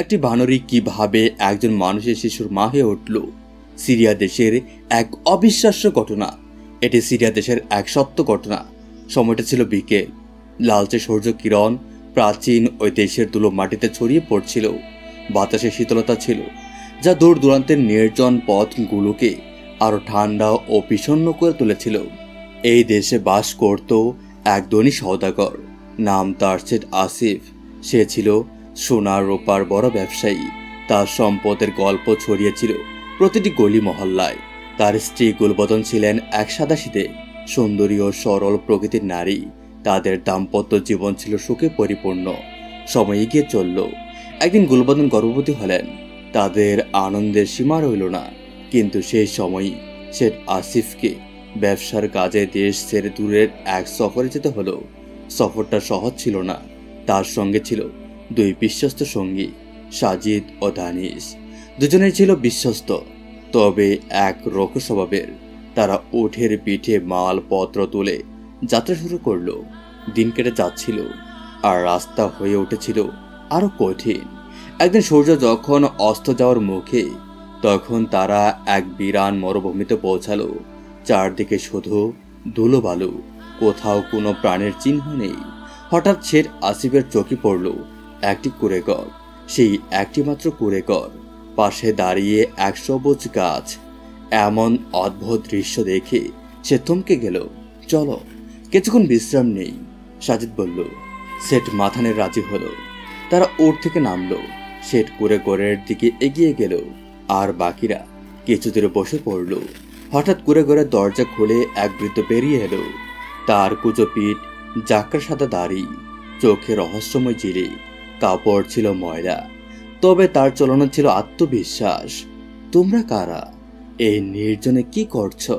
একটি বানরী কিভাবে একজন মানুষের শিশুর মা হয়ে উঠল। সিরিয়া দেশের এক অবিশ্বাস্য ঘটনা। এটি সিরিয়া দেশের এক সত্য ঘটনা। সময়টা ছিল বিকেল। লালচে সূর্য কিরণ প্রাচীন ওই দেশের ধুলো মাটিতে ছড়িয়ে পড়ছিল। বাতাসে শীতলতা ছিল, যা দূর দূরান্তের নির্জন পথগুলোকে আরো ঠান্ডা ও বিষণ্ণ করে তুলেছিল। এই দেশে বাস করত এক ধনী সওদাগর। নাম তার শেঠ আসিফ। সে ছিল সোনার রূপার বড় ব্যবসায়ী। তার সম্পদের গল্প ছড়িয়েছিল প্রতিটি গলি মহল্লায়। তার স্ত্রী গুলবদন ছিলেন এক সাদাসিধে সুন্দরী ও সরল প্রকৃতির নারী। তাদের দাম্পত্য জীবন ছিল সুখে পরিপূর্ণ। সময় এগিয়ে চলল। একদিন গুলবদন গর্ভবতী হলেন। তাদের আনন্দের সীমা রইল না। কিন্তু সেই সময়ই শেঠ আসিফকে ব্যবসার কাজে দেশ ছেড়ে দূরের এক সফরে যেতে হলো। সফরটা সহজ ছিল না। তার সঙ্গে ছিল দুই বিশ্বস্ত সঙ্গী, সাজিদ ও দানিশ। দুজনেই ছিল বিশ্বস্ত, তবে এক রোগ স্বভাবের। তারা উঠের পিঠে মালপত্র তুলে যাত্রা শুরু করলো। দিন কেটে যাচ্ছিল, আর রাস্তা হয়ে উঠেছিল আরো কঠিন। একদিন সূর্য যখন অস্ত যাওয়ার মুখে, তখন তারা এক বিরান মরুভূমিতে পৌঁছালো। চারদিকে শুধু ধুলো বালু, কোথাও কোনো প্রাণের চিহ্ন নেই। হঠাৎ শেঠ আসিফের চোখে পড়ল একটি কুঁড়েঘর। সেই একটি মাত্র কুঁড়েঘর, পাশে দাঁড়িয়ে এক সবুজ গাছ। এমন অদ্ভুত দৃশ্য দেখে সে থমকে গেল। চলো, কিছুক্ষণ বিশ্রাম নেই, সাজিদ বলল। শেঠ মাথা নেড়ে রাজি হলো। তারা ওর থেকে নামলো। শেঠ কুঁড়েঘরের দিকে এগিয়ে গেল, আর বাকিরা কিছু দূরে বসে পড়ল। হঠাৎ কুঁড়েঘরের দরজা খুলে এক বৃদ্ধ বেরিয়ে এলো। তার কুচো পিঠ, জাকড়া সাদা দাড়ি, চোখে রহস্যময় জিরে, কাপড় ছিল ময়লা, তবে তার চলনে ছিল আত্মবিশ্বাস। তোমরা কারা? এই নির্জনে কি করছো?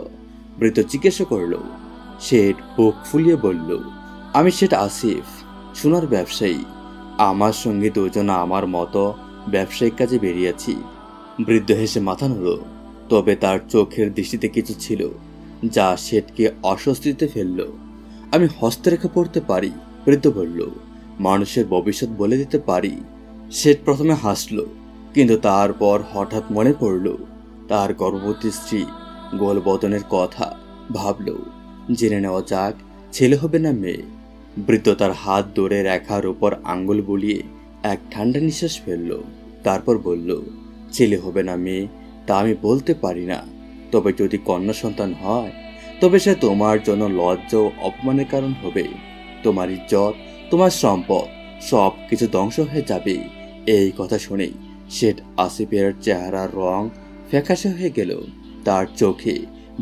বৃদ্ধ জিজ্ঞাসা করল। শেঠ বুক ফুলিয়ে বলল, আমি শেঠ আসিফ, সোনার ব্যবসায়ী। আমার সঙ্গে দুজন আমার মতো ব্যবসায়িক কাজে বেরিয়েছি। বৃদ্ধ হেসে মাথা নাড়ল, তবে তার চোখের দৃষ্টিতে কিছু ছিল যা শেঠকে অস্বস্তিতে ফেলল। আমি হস্তরেখা পড়তে পারি, বৃদ্ধ বলল। মানুষের ভবিষ্যৎ বলে দিতে পারি। শেঠ প্রথমে হাসল, কিন্তু তারপর হঠাৎ মনে পড়ল তার গর্ভবতী স্ত্রী গোলবদনের কথা। ভাবল, জেনে নেওয়া যাক ছেলে হবে না মেয়ে। বৃদ্ধ তার হাত ধরে রেখার উপর আঙ্গুল বুলিয়ে এক ঠান্ডা নিঃশ্বাস ফেলল। তারপর বলল, ছেলে হবে না মেয়ে তা আমি বলতে পারি না, তবে যদি কন্যা সন্তান হয় তবে সে তোমার জন্য লজ্জা ও অপমানের কারণ হবে। তোমার ইজ্জত, তোমার সম্পদ সব কিছু ধ্বংস হয়ে যাবে। এই কথা শুনেই শেঠ আসিফের চেহারার রং ফ্যাকাশে হয়ে গেল। তার চোখে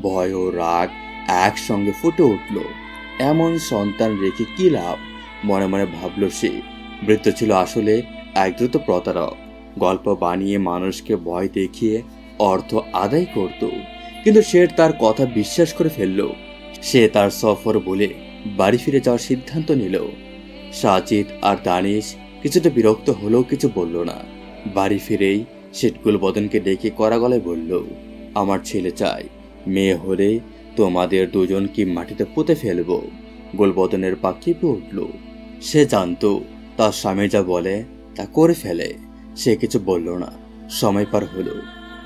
ভয় ও রাগ একসঙ্গে ফুটে উঠল। এমন সন্তান রেখে কি লাভ, মনে মনে ভাবল সে। বৃদ্ধ ছিল আসলে এক দ্রুত প্রতারক। গল্প বানিয়ে মানুষকে ভয় দেখিয়ে অর্থ আদায় করত। কিন্তু শেঠ তার কথা বিশ্বাস করে ফেলল। সে তার সফর বলে বাড়ি ফিরে যাওয়ার সিদ্ধান্ত নিল। সাজিদ আর দানিশ কিছুটা বিরক্ত হলেও কিছু বলল না। বাড়ি ফিরেই শেঠ গুলবদনকে ডেকে কড়া গলায় বলল, আমার ছেলে চাই। মেয়ে হলে তোমাদের দুজনকে মাটিতে পুঁতে ফেলবো। গুলবদনের পা কেঁপে উঠল। সে জানত তার স্বামী যা বলে তা করে ফেলে। সে কিছু বলল না। সময় পার হলো।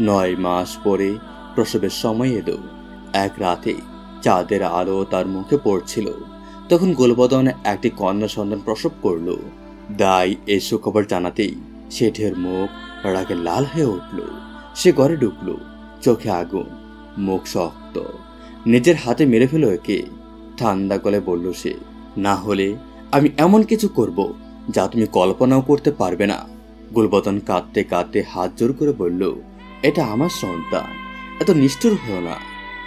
9 মাস পরে প্রসবের সময় এলো। এক রাতে চাঁদের আলো তার মুখে পড়ছিল। তখন গুলবদন একটি কন্যা সন্তান প্রসব করল। দাই এই সুখবর জানাতেই শেঠের মুখ রাগে লাল হয়ে উঠল। সে ঘরে ঢুকল, চোখে আগুন, মুখ শক্ত। নিজের হাতে মেরে ফেলো একে, ঠান্ডা গলায় বলল সে। না হলে আমি এমন কিছু করব যা তুমি কল্পনাও করতে পারবে না। গুলবদন কাঁদতে কাঁদতে হাত জোর করে বলল, এটা আমার সন্তান, এত নিষ্ঠুর হও না।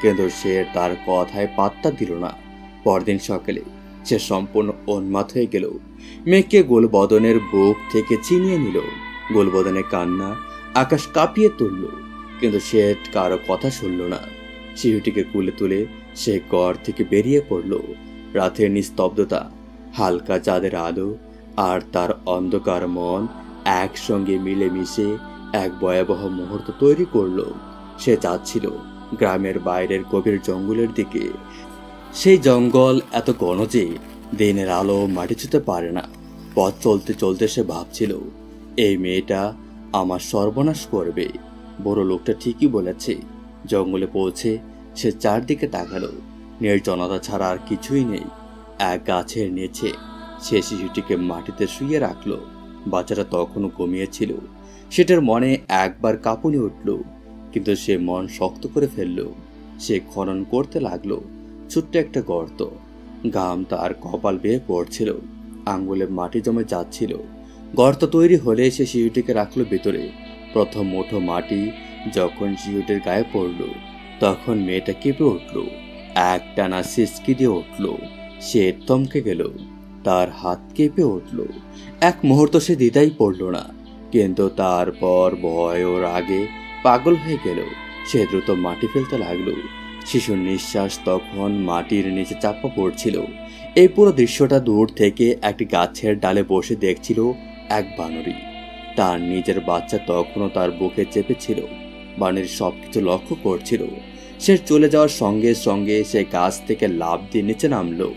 কিন্তু সে তার কথায় পাত্তা দিল না। পরদিন সকালে সে সম্পূর্ণ উন্মাদ হয়ে গেল। মেয়েকে গুলবদনের বুক থেকে ছিনিয়ে নিল। গুলবদনের কান্না আকাশ কাঁপিয়ে তুলল, কিন্তু সে কারো কথা শুনল না। শিশুটিকে কুলে তুলে সে ঘর থেকে বেরিয়ে পড়ল। রাতের নিস্তব্ধতা, হালকা চাঁদের আলো আর তার অন্ধকার মন একসঙ্গে মিলেমিশে এক ভয়াবহ মুহূর্ত তৈরি করল। সে যাচ্ছিল গ্রামের বাইরের গভীর জঙ্গলের দিকে। সেই জঙ্গল এত ঘন যে দিনের আলো মাটি ছুঁতে পারে না। পথ চলতে চলতে সে ভাবছিল, এই মেয়েটা আমার সর্বনাশ করবে। বড় লোকটা ঠিকই বলেছে। জঙ্গলে পৌঁছে সে চারদিকে তাকালো। নির্জনতা ছাড়া আর কিছুই নেই। এক গাছের নিচে সে শিশুটিকে মাটিতে শুইয়ে রাখলো। বাচ্চাটা তখনও ঘুমিয়েছিল। সেটার মনে একবার কাঁপুনি উঠল, কিন্তু সে মন শক্ত করে ফেলল। সে খনন করতে লাগলো ছোট্ট একটা গর্ত। ঘাম তার কপাল বেয়ে পড়ছিল, আঙ্গুলে মাটি জমে যাচ্ছিল। গর্ত তৈরি হলে সে শিশুটিকে রাখলো ভেতরে। প্রথম মুঠো মাটি যখন শিশুটির গায়ে পড়ল, তখন মেয়েটা কেঁপে উঠল, একটানা সিসকি দিয়ে উঠল। সে থমকে গেল, তার হাত কেঁপে উঠল। এক মুহূর্ত সে দ্বিধাই পড়ল না, কিন্তু তারপর ভয় ও রাগে পাগল হয়ে গেল। সে দ্রুত মাটি ফেলতে লাগলো। শিশুর নিঃশ্বাস তখন মাটির নিচে চাপা পড়ছিল। এই পুরো দৃশ্যটা দূর থেকে একটি গাছের ডালে বসে দেখছিল এক বানরী। তার নিজের বাচ্চা তখনও তার বুকে চেপেছিল। বানরী সবকিছু লক্ষ্য করছিল। সে চলে যাওয়ার সঙ্গে সঙ্গে সে গাছ থেকে লাফ দিয়ে নিচে নামলো।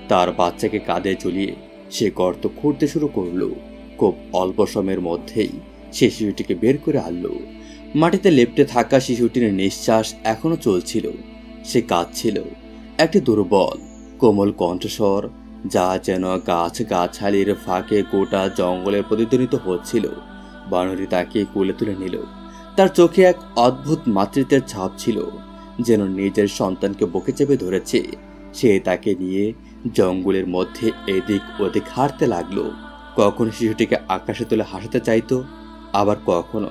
তার বাচ্চাকে কাঁধে ঝুলিয়ে সে গর্ত খুঁড়তে শুরু করলো। খুব অল্প সময়ের মধ্যেই সে শিশুটিকে বের করে আনলো। মাটিতে লেপ্টে থাকা শিশুটির নিঃশ্বাস এখনো চলছিল। সে কাঁদছিল, একটি দুর্বল কোমল কণ্ঠস্বর, যা যেন গাছ গাছালির ফাঁকে গোটা জঙ্গলের প্রতিধ্বনিত হচ্ছিল। বানরী তাকে কোলে তুলে নিল। তার চোখে এক অদ্ভুত মাতৃত্বের ছাপ ছিল, যেন নিজের সন্তানকে বুকে চেপে ধরেছে। সে তাকে নিয়ে জঙ্গলের মধ্যে এদিক ওদিক হাঁটতে লাগলো। কখনো শিশুটিকে আকাশে তুলে হাসাতে চাইতো, আবার কখনো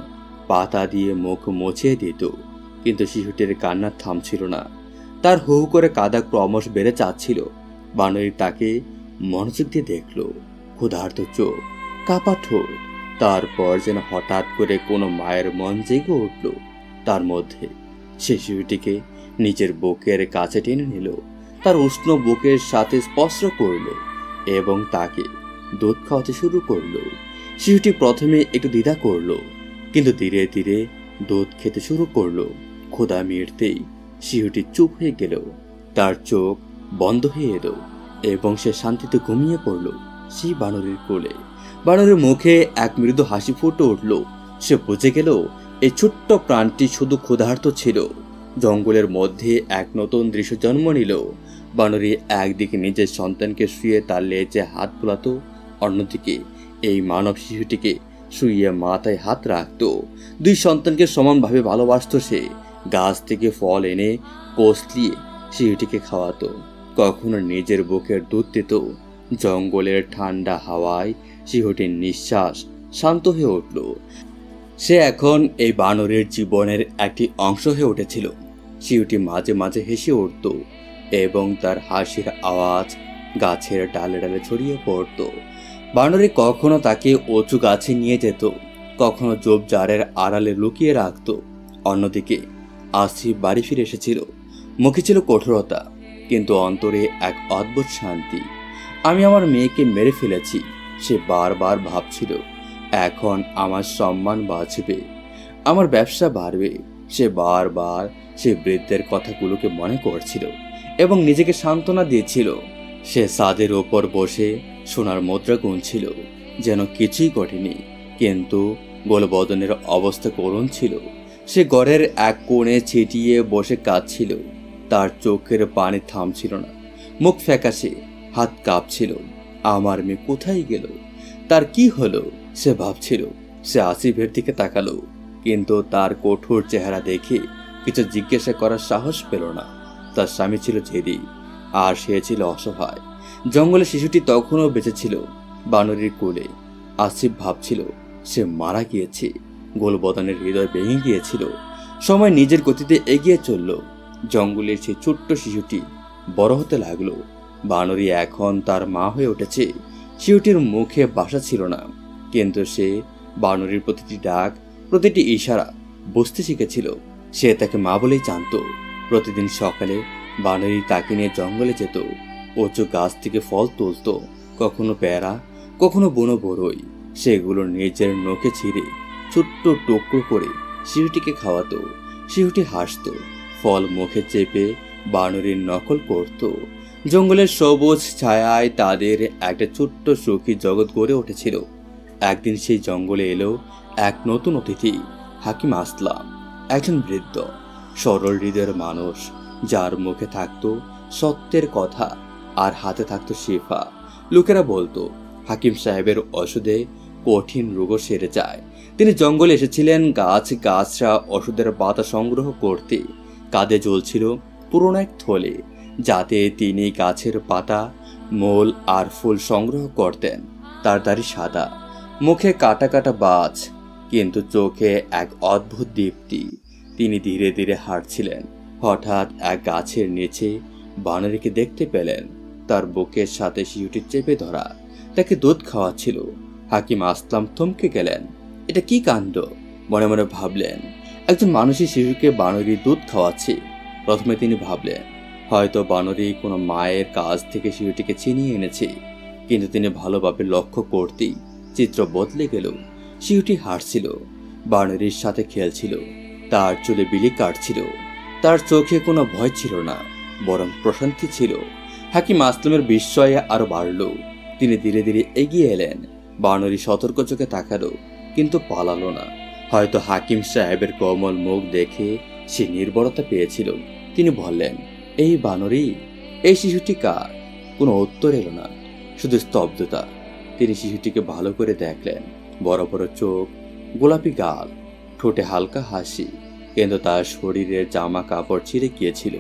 পাতা দিয়ে মুখ মুছিয়ে দিত। কিন্তু শিশুটির কান্না থামছিল না। তার হু হু করে কাঁদা ক্রমশ বেড়ে যাচ্ছিল। বানরী তাকে মনোযোগ দিয়ে দেখল। ক্ষুধার্ত চোখ, কাপা ঠোঁট। তারপর যেন হঠাৎ করে কোনো মায়ের মন জেগে উঠল তার মধ্যে। সে শিশুটিকে নিজের বুকের কাছে টেনে নিল, তার উষ্ণ বুকের সাথে স্পর্শ করল এবং তাকে দুধ খাওয়াতে শুরু করলো। শিশুটি প্রথমে একটু দ্বিধা করলো, কিন্তু ধীরে ধীরে দুধ খেতে শুরু করলো। ক্ষুধা মিটতেই শিশুটি চুপ হয়ে গেল। তার চোখ বন্ধ হয়ে এলো এবং সে শান্তিতে ঘুমিয়ে পড়ল সেই বানরের কোলে। বানরের মুখে এক মৃদু হাসি ফুটে উঠল। সে বুঝে গেল এই ছোট্ট প্রাণটি শুধু ক্ষুধার্ত ছিল। জঙ্গলের মধ্যে এক নতুন দৃশ্য জন্ম নিল। বানরী একদিকে নিজের সন্তানকে শুয়ে তার লেজে হাত বোলাতো, অন্যদিকে এই মানব শিশুটিকে শুয়ে মাথায় হাত রাখত। দুই সন্তানকে সমানভাবে ভালোবাসত সে। গাছ থেকে ফল এনে কষলিয়ে শিশুটিকে খাওয়াতো, কখনো নিজের বুকের দুধ দিত। জঙ্গলের ঠান্ডা হাওয়ায় শিশুটির নিঃশ্বাস শান্ত হয়ে উঠল। সে এখন এই বানরের জীবনের একটি অংশ হয়ে উঠেছিল। শিশুটি মাঝে মাঝে হেসে উঠত এবং তার হাসির আওয়াজ গাছের ডালে ডালে ছড়িয়ে পড়ত। বানরী কখনো তাকে উঁচু গাছে নিয়ে যেত, কখনো ঝোপঝাড়ের আড়ালে লুকিয়ে রাখত। অন্যদিকে আসিফ বাড়ি ফিরে এসেছিল। মুখে ছিল কঠোরতা, কিন্তু অন্তরে এক অদ্ভুত শান্তি। আমি আমার মেয়েকে মেরে ফেলেছি, সে বারবার ভাবছিল। এখন আমার সম্মান বাঁচবে, আমার ব্যবসা বাড়বে। সে বারবার সে বৃদ্ধের কথাগুলোকে মনে করছিল এবং নিজেকে সান্ত্বনা দিয়েছিল। সে ছাদের ওপর বসে সোনার মুদ্রা গুনছিল, যেন কিছুই ঘটেনি, কিন্তু গোলবদনের অবস্থা করুণ ছিল। সে ঘরের এক কোণে ছিটিয়ে বসে কাঁদছিল। তার চোখের পানি থামছিল না, মুখ ফ্যাকাশে, হাত কাঁপছিল। আমার মেয়ে কোথায় গেল? তার কি হলো? সে ভাবছিল। সে আসিফের দিকে তাকালো, কিন্তু তার কঠোর চেহারা দেখে কিছু জিজ্ঞাসা করার সাহস পেল না। তার স্বামী ছিল জেদি, আর সে ছিল অসহায়। জঙ্গলে শিশুটি তখনও বেঁচে ছিল, বানরীর কোলে। আসিফ ভাবছিল সে মারা গিয়েছে। গোলবদনের হৃদয় ভেঙে গিয়েছিল। সময় নিজের গতিতে এগিয়ে চলল। জঙ্গলের সেই ছোট্ট শিশুটি বড় হতে লাগলো। বানরী এখন তার মা হয়ে উঠেছে। শিশুটির মুখে ভাষা ছিল না, কিন্তু সে বানরীর প্রতিটি ডাক, প্রতিটি ইশারা বুঝতে শিখেছিল। সে তাকে মা বলেই জানত। প্রতিদিন সকালে বানরী তাকে নিয়ে জঙ্গলে যেত। উঁচু গাছ থেকে ফল তুলত, কখনো পেয়ারা, কখনো বুনো বড়ই। সেগুলো নিজের নখে ছিঁড়ে ছোট্ট টুকরো করে শিশুটিকে খাওয়াতো। শিশুটি হাসত, ফল মুখে চেপে বানরীর নকল করত। জঙ্গলের সবুজ ছায়ায় তাদের একটা ছোট্ট সুখী জগৎ গড়ে উঠেছিল। একদিন সেই জঙ্গলে এলো এক নতুন অতিথি, হাকিম আসলাম। একজন বৃদ্ধ সরল হৃদয়ের মানুষ, যার মুখে থাকতো সত্যের কথা আর হাতে থাকতো শিফা। লোকেরা বলতো হাকিম সাহেবের ওষুধে কঠিন রোগও সেরে যায়। তিনি জঙ্গলে এসেছিলেন গাছরা ওষুধের পাতা সংগ্রহ করতে। কাঁধে জ্বলছিল পুরনো এক থলে, যাতে তিনি গাছের পাতা, মূল আর ফুল সংগ্রহ করতেন। তার দাড়ি সাদা, মুখে কাটা কাটা বাজ, কিন্তু চোখে এক অদ্ভুত দীপ্তি। তিনি ধীরে ধীরে হাঁটছিলেন। হঠাৎ এক গাছের নিচে বানরীকে দেখতে পেলেন। তার বুকের সাথে শিশুটি চেপে ধরা, তাকে দুধ খাওয়াচ্ছিল। হাকিম আসলাম থমকে গেলেন। এটা কি কাণ্ড, মনে মনে ভাবলেন। একজন মানুষই শিশুকে বানরী দুধ খাওয়াচ্ছে। প্রথমে তিনি ভাবলেন হয়তো বানরী কোনো মায়ের কাছ থেকে শিশুটিকে ছিনিয়ে এনেছে, কিন্তু তিনি ভালোভাবে লক্ষ্য করতেই চিত্র বদলে গেল। শিশুটি হাঁটছিল, বানরীর সাথে খেলছিল, তার চুলে বিলি কাটছিল। তার চোখে কোনো ভয় ছিল না, বরং প্রশান্তি ছিল। হাকিম আসলামের বিস্ময়ে আরো বাড়ল। তিনি ধীরে ধীরে এগিয়ে এলেন। বানরী সতর্ক চোখে তাকালো, কিন্তু পালালো না। হয়তো হাকিম সাহেবের কোমল মুখ দেখে সে নির্ভরতা পেয়েছিল। তিনি বললেন, এই বানরী, এই শিশুটি কার? কোনো উত্তর এলো না, শুধু স্তব্ধতা। তিনি শিশুটিকে ভালো করে দেখলেন। বড় বড় চোখ, গোলাপি গাল, ঠোঁটে হালকা হাসি, কিন্তু তার শরীরের জামা কাপড় ছিঁড়ে গিয়েছিল,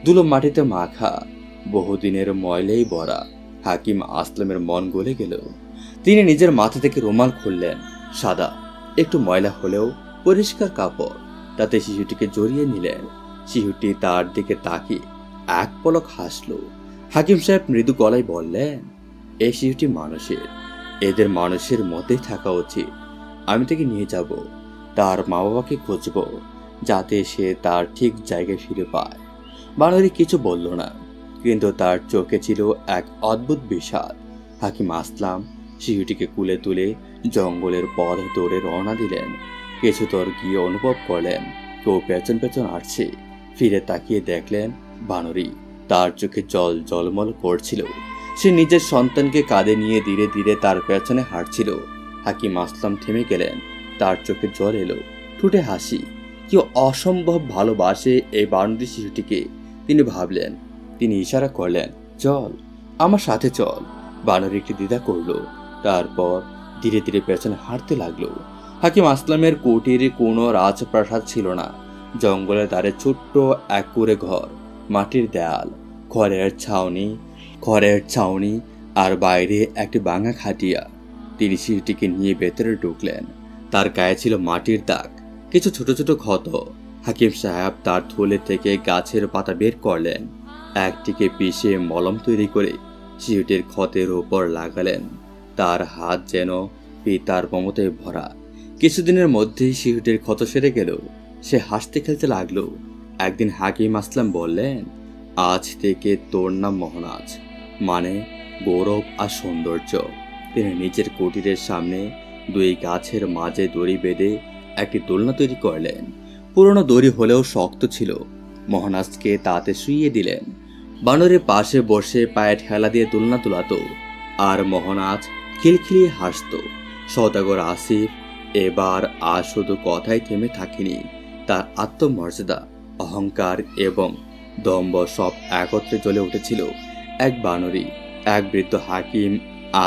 ধুলো মাটিতে মাখা, বহুদিনের ময়লাই ভরা। হাকিম আসলামের মন গলে গেল। তিনি নিজের মাথা থেকে রুমাল খুললেন। সাদা, একটু ময়লা হলেও পরিষ্কার কাপড়। তাতে শিশুটিকে জড়িয়ে নিলেন। শিশুটি তার দিকে তাকিয়ে এক পলক হাসল। হাকিম সাহেব মৃদু গলায় বললেন, এই শিশুটি মানুষের, এদের মানুষের মধ্যেই থাকা উচিত। আমি তাকে নিয়ে যাব, তার মা বাবাকে খুঁজব, যাতে সে তার ঠিক জায়গায় ফিরে পায়। বানরী কিছু বলল না, কিন্তু তার চোখে ছিল এক অদ্ভুত বিষাদ। হাকিম আসলাম শিশুটিকে কুলে তুলে জঙ্গলের পথ দৌড়ে রওনা দিলেন। কিছু দূর গিয়ে অনুভব করলেন কেউ পেছন পেছন আসছে। ফিরে তাকিয়ে দেখলেন বানরী, তার চোখে জল জলমল করছিল। সে নিজের সন্তানকে কাঁধে নিয়ে ধীরে ধীরে তার পেছনে হাঁটছিল। হাকিম আসলাম থেমে গেলেন। তার চোখে জল এলো, ঠোঁটে হাসি। কি অসম্ভব ভালোবাসে এই বানরী শিশুটিকে, তিনি ভাবলেন। তিনি ইশারা করলেন, চল, আমার সাথে চল। বানরী একটি দ্বিধা করলো, তারপর ধীরে ধীরে পেছনে হাঁটতে লাগলো। হাকিম আসলামের কুটিরে কোনো রাজপ্রাসাদ ছিল না। জঙ্গলের ধারে ছোট্ট এক কুঁড়ে ঘর, মাটির দেয়াল, খড়ের ছাউনি আর বাইরে একটি ভাঙা খাটিয়া। তিনি শিশুটিকে নিয়ে ভেতরে ঢুকলেন। তার গায়ে ছিল মাটির দাগ, কিছু ছোট ছোট ক্ষত। হাকিম সাহেব তার থলে থেকে গাছের পাতা বের করলেন। একটিকে পিষে মলম তৈরি করে শিশুটির ক্ষতের উপর লাগালেন। তার হাত যেন পিতার মমতায় ভরা। কিছুদিনের মধ্যেই শিশুটির ক্ষত সেরে গেল। সে হাসতে খেলতে লাগলো। একদিন হাকিম আসলাম বললেন, আজ থেকে তোর নাম মোহনাজ, মানে গৌরব আর সৌন্দর্য। তিনি নিজের কুটিরের সামনে দুই গাছের মাঝে দড়ি বেঁধে একটি দোলনা তৈরি করলেন। পুরনো দড়ি হলেও শক্ত ছিল। মোহনাজকে তাতে শুইয়ে দিলেন। বানরের পাশে বসে পায়ে ঠেলা দিয়ে দোলনা তোলাতো, আর মোহনাজ খিলখিলিয়ে হাসত। সওদাগর আসিফ এবার আর শুধু কথাই থেমে থাকেনি। তার আত্মমর্যাদা, অহংকার এবং দম্ভ সব একত্রে জ্বলে উঠেছিল। এক বানরী, এক বৃদ্ধ হাকিম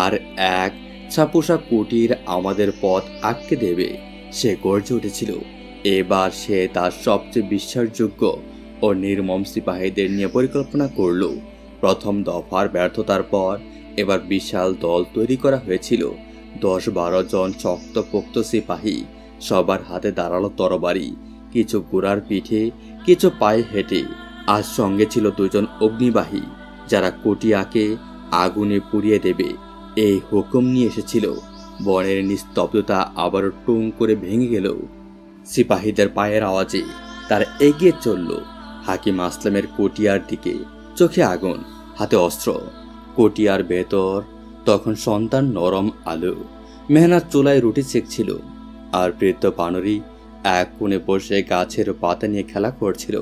আর এক ছাপোষা কুটির আমাদের পথ আটকে দেবে, সে গর্জে উঠেছিল। এবার সে তার সবচেয়ে বিশ্বাসযোগ্য ও নির্মম সিপাহীদের নিয়ে পরিকল্পনা করল। প্রথম দফার ব্যর্থতার পর এবার বিশাল দল তৈরি করা হয়েছিল। 10-12 জন শক্তপোক্ত সিপাহী, সবার হাতে দাঁড়ালো তরবারি, কিছু ঘোড়ার পিঠে, কিছু পায়ে হেঁটে। আর সঙ্গে ছিল 2 জন অগ্নিবাহী, যারা কুটিয়াকে আগুনে পুড়িয়ে দেবে এই হুকুম নিয়ে এসেছিল। বনের নিস্তব্ধতা আবারও টুং করে ভেঙে গেল সিপাহীদের পায়ের আওয়াজে। তারা এগিয়ে চলল হাকিম আসলামের কুটিয়ার দিকে, চোখে আগুন, হাতে অস্ত্র। কুটিয়ার ভেতর তখন সন্তান নরম আলো। মেহনাত চুলায় রুটি সেঁকছিল, আর বৃদ্ধ বানরী এক কোণে বসে গাছের পাতা নিয়ে খেলা করছিল।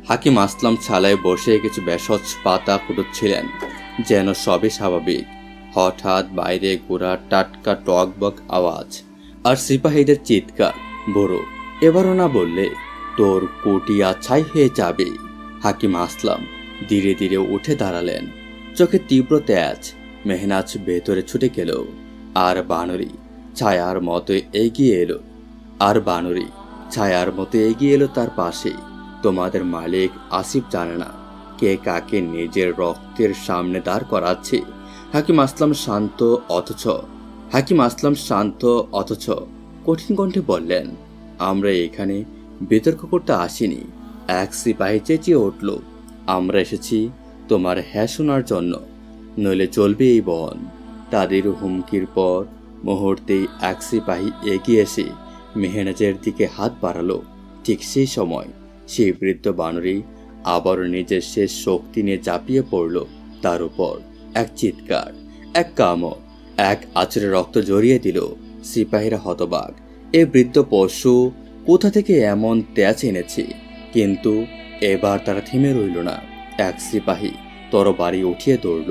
হাকিম আসলাম ছালায় বসে কিছু ভেষজ পাতা কুটুচ্ছিলেন, যেন সবই স্বাভাবিক। হঠাৎ বাইরে ঘোড়ার টাটকা টকবক আওয়াজ আর সিপাহীদের চিৎকার। বড়, এবারও না বললে তোর কোটিয়া ছাই হয়ে যাবে। হাকিম আসলাম ধীরে ধীরে উঠে দাঁড়ালেন, চোখে তীব্র তেজ। মেহনাজ ভেতরে ছুটে গেল আর বানরি ছায়ার মতো এগিয়ে এলো তার পাশে। তোমাদের মালিক আসিফ জানে না কে কাকে নিজের রক্তের সামনে দাঁড় করাচ্ছে। হাকিম আসলাম শান্ত অথচ কঠিন কণ্ঠে বললেন, আমরা এখানে বিতর্ক করতে আসিনি। এক সিপাহী চেঁচিয়ে উঠল, আমরা এসেছি তোমার হ্যাঁ শোনার জন্য, নইলে চলবে এই বন। তাদের হুমকির পর মুহূর্তেই এক সিপাহী এগিয়ে এসে মেহনাজের দিকে হাত বাড়ালো। ঠিক সেই সময় সেই বৃদ্ধ বানরী আবার নিজের শেষ শক্তি নিয়ে ঝাঁপিয়ে পড়ল তার উপর। এক চিৎকার, এক কামড়, এক আঁচড়ে রক্ত জড়িয়ে দিল। সিপাহীরা হতবাক, এ বৃদ্ধ পশু কোথা থেকে এমন তেজ এনেছে। কিন্তু এবার তারা থেমে রইল না। এক সিপাহী তরবারি উঠিয়ে দৌড়ল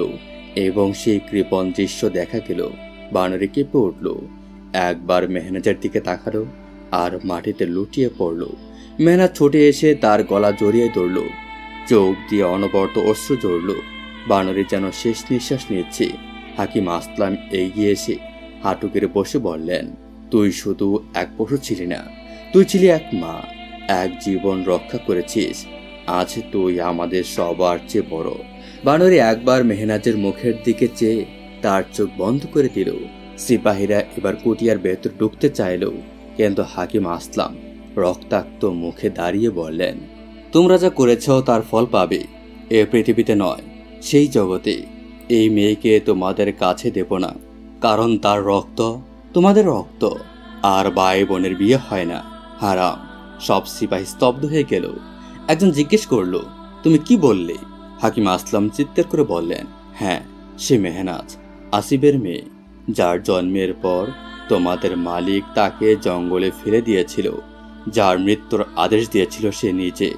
এবং সেই কৃপণ দৃশ্য দেখা গেল। বানরী কেঁপে উঠল, একবার মেহনাজের দিকে তাকালো আর মাটিতে লুটিয়ে পড়ল। মেহনাজ ছুটে এসে তার গলা জড়িয়ে ধরল, চোখ দিয়ে অনবরত অশ্রু ঝরল। বানরী যেন শেষ নিঃশ্বাস নিচ্ছে। হাকিম আসলাম এগিয়ে এসে হাঁটু গেড়ে বসে বললেন, তুই শুধু এক পশু ছিলি না, তুই ছিলি এক মা। এক জীবন রক্ষা করেছিস, আজ তুই আমাদের সবার চেয়ে বড়। বানরী একবার মেহনাজের মুখের দিকে চেয়ে তার চোখ বন্ধ করে দিল। সিপাহীরা এবার কুটিয়ার ভেতর ঢুকতে চাইল, কিন্তু হাকিম আসলাম রক্তাক্ত মুখে দাঁড়িয়ে বললেন, তোমরা যা করেছ তার ফল পাবে, এ পৃথিবীতে নয় সেই জগতে। এই মেয়েকে তোমাদের কাছে দেব না, কারণ তার রক্ত তোমাদের রক্ত, আর ভাই বোনের বিয়ে হয় না, হারাম। সব সিপাহী স্তব্ধ হয়ে গেল। একজন জিজ্ঞেস করলো, তুমি কি বললে? হাকিম আসলাম চিৎকার করে বললেন, হ্যাঁ, সে মেহনাজ, আসিফের মেয়ে, যার জন্মের পর তোমাদের মালিক তাকে জঙ্গলে ফেলে দিয়েছিল, যার মৃত্যুর আদেশ দিয়েছিল সে নিজে।